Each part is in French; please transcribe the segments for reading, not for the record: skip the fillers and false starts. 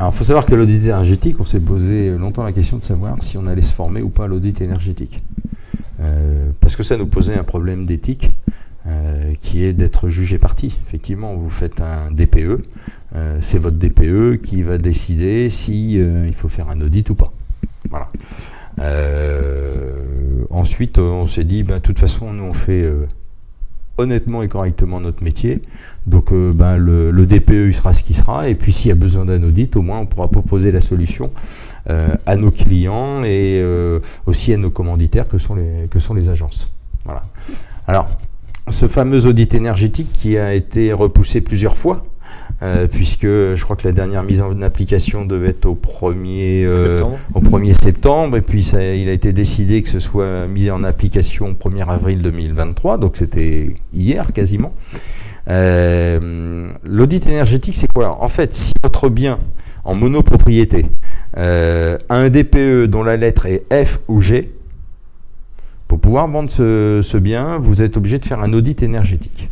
Alors, il faut savoir que l'audit énergétique, on s'est posé longtemps la question de savoir si on allait se former ou pas à l'audit énergétique. Parce que ça nous posait un problème d'éthique, qui est d'être jugé parti. Effectivement, vous faites un DPE, c'est votre DPE qui va décider si il faut faire un audit ou pas. Voilà. Ensuite, on s'est dit, de toute façon, nous on fait honnêtement et correctement notre métier. Donc le DPE il sera ce qu'il sera, et puis s'il y a besoin d'un audit, au moins on pourra proposer la solution à nos clients et aussi à nos commanditaires que sont les agences. Voilà. Alors, ce fameux audit énergétique qui a été repoussé plusieurs fois, puisque je crois que la dernière mise en application devait être au 1er septembre, et puis il a été décidé que ce soit mis en application au 1er avril 2023, donc c'était hier quasiment. L'audit énergétique, c'est quoi? En fait, si votre bien en monopropriété a un DPE dont la lettre est F ou G, pour pouvoir vendre ce bien, vous êtes obligé de faire un audit énergétique.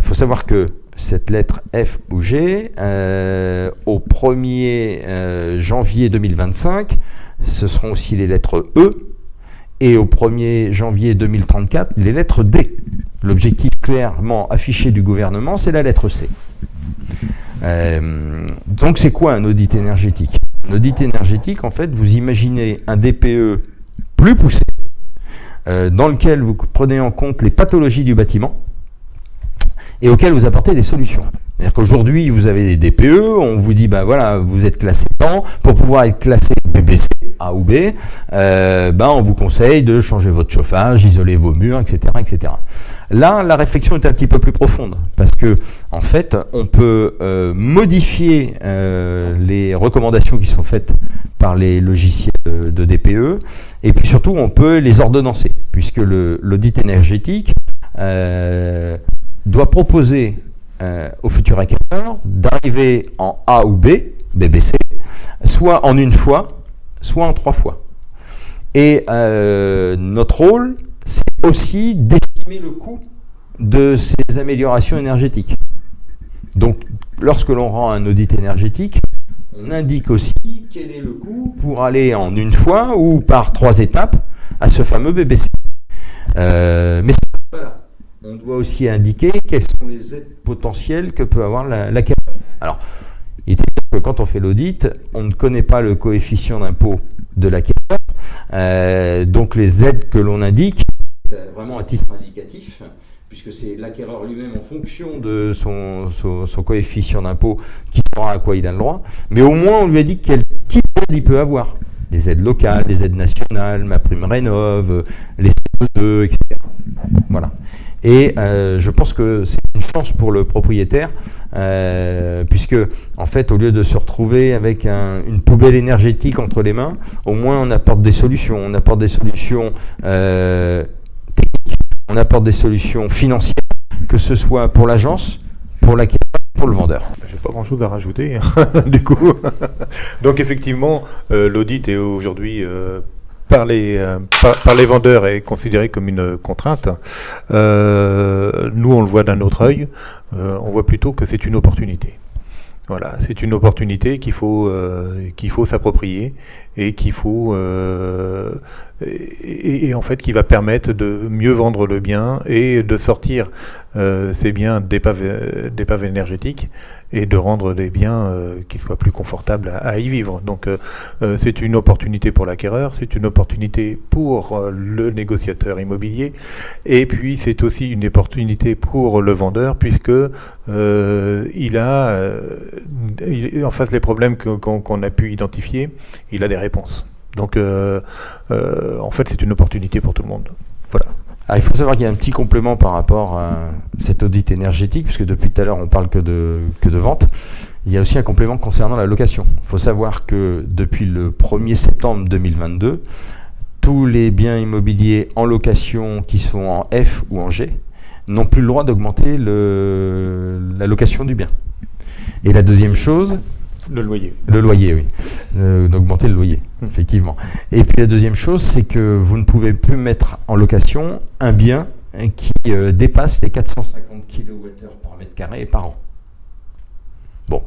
Faut savoir que cette lettre F ou G, au 1er janvier 2025, ce seront aussi les lettres E, et au 1er janvier 2034, les lettres D. L'objectif clairement affiché du gouvernement, c'est la lettre C. Donc c'est quoi un audit énergétique? Un audit énergétique, en fait, vous imaginez un DPE plus poussé, dans lequel vous prenez en compte les pathologies du bâtiment et auquel vous apportez des solutions. C'est-à-dire qu'aujourd'hui, vous avez des DPE, on vous dit, voilà, vous êtes classé tant, pour pouvoir être classé BBC, A ou B, on vous conseille de changer votre chauffage, isoler vos murs, etc., etc. Là, la réflexion est un petit peu plus profonde, parce que, en fait, on peut modifier les recommandations qui sont faites par les logiciels de DPE, et puis surtout, on peut les ordonnancer, puisque l'audit énergétique doit proposer au futur acquéreur d'arriver en A ou B, BBC, soit en une fois, soit en 3 fois. Et notre rôle, c'est aussi d'estimer le coût de ces améliorations énergétiques. Donc, lorsque l'on rend un audit énergétique, on indique aussi quel est le coût pour aller en une fois ou par 3 étapes à ce fameux BBC. Mais c'est pas là. On doit aussi indiquer quelles sont les aides potentielles que peut avoir l'acquéreur. Alors, il est évident que quand on fait l'audit, on ne connaît pas le coefficient d'impôt de l'acquéreur. Donc les aides que l'on indique, vraiment à titre indicatif, puisque c'est l'acquéreur lui-même en fonction de son coefficient d'impôt qui saura à quoi il a le droit. Mais au moins, on lui indique quel type d'aide il peut avoir. Des aides locales, des aides nationales, MaPrimeRénov', les CE2, etc. Voilà. Et je pense que c'est une chance pour le propriétaire, puisque, en fait, au lieu de se retrouver avec une poubelle énergétique entre les mains, au moins on apporte des solutions. On apporte des solutions techniques, on apporte des solutions financières, que ce soit pour l'agence, pour l'acquéreur, pour le vendeur. J'ai pas grand-chose à rajouter, du coup. Donc, effectivement, l'audit est aujourd'hui... par les vendeurs est considéré comme une contrainte. Nous, on le voit d'un autre œil. On voit plutôt que c'est une opportunité. Voilà, c'est une opportunité qu'il faut s'approprier et qu'il faut et en fait qui va permettre de mieux vendre le bien et de sortir ces biens d'épave énergétique et de rendre des biens qui soient plus confortables à y vivre. Donc c'est une opportunité pour l'acquéreur, c'est une opportunité pour le négociateur immobilier, et puis c'est aussi une opportunité pour le vendeur, puisque il a en face les problèmes qu'on a pu identifier, il a des réponses. Donc en fait c'est une opportunité pour tout le monde. Voilà. Alors, il faut savoir qu'il y a un petit complément par rapport à cet audit énergétique, puisque depuis tout à l'heure on parle que de vente. Il y a aussi un complément concernant la location. Il faut savoir que depuis le 1er septembre 2022, tous les biens immobiliers en location qui sont en F ou en G n'ont plus le droit d'augmenter la location du bien. Et la deuxième chose... Le loyer. Le loyer, oui. D'augmenter le loyer, effectivement. Et puis la deuxième chose, c'est que vous ne pouvez plus mettre en location un bien qui dépasse les 450 kWh par mètre carré par an. Bon,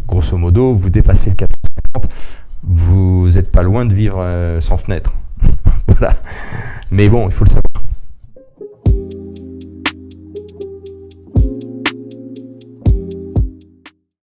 grosso modo, vous dépassez le 450, vous n'êtes pas loin de vivre sans fenêtre. Voilà. Mais bon, il faut le savoir.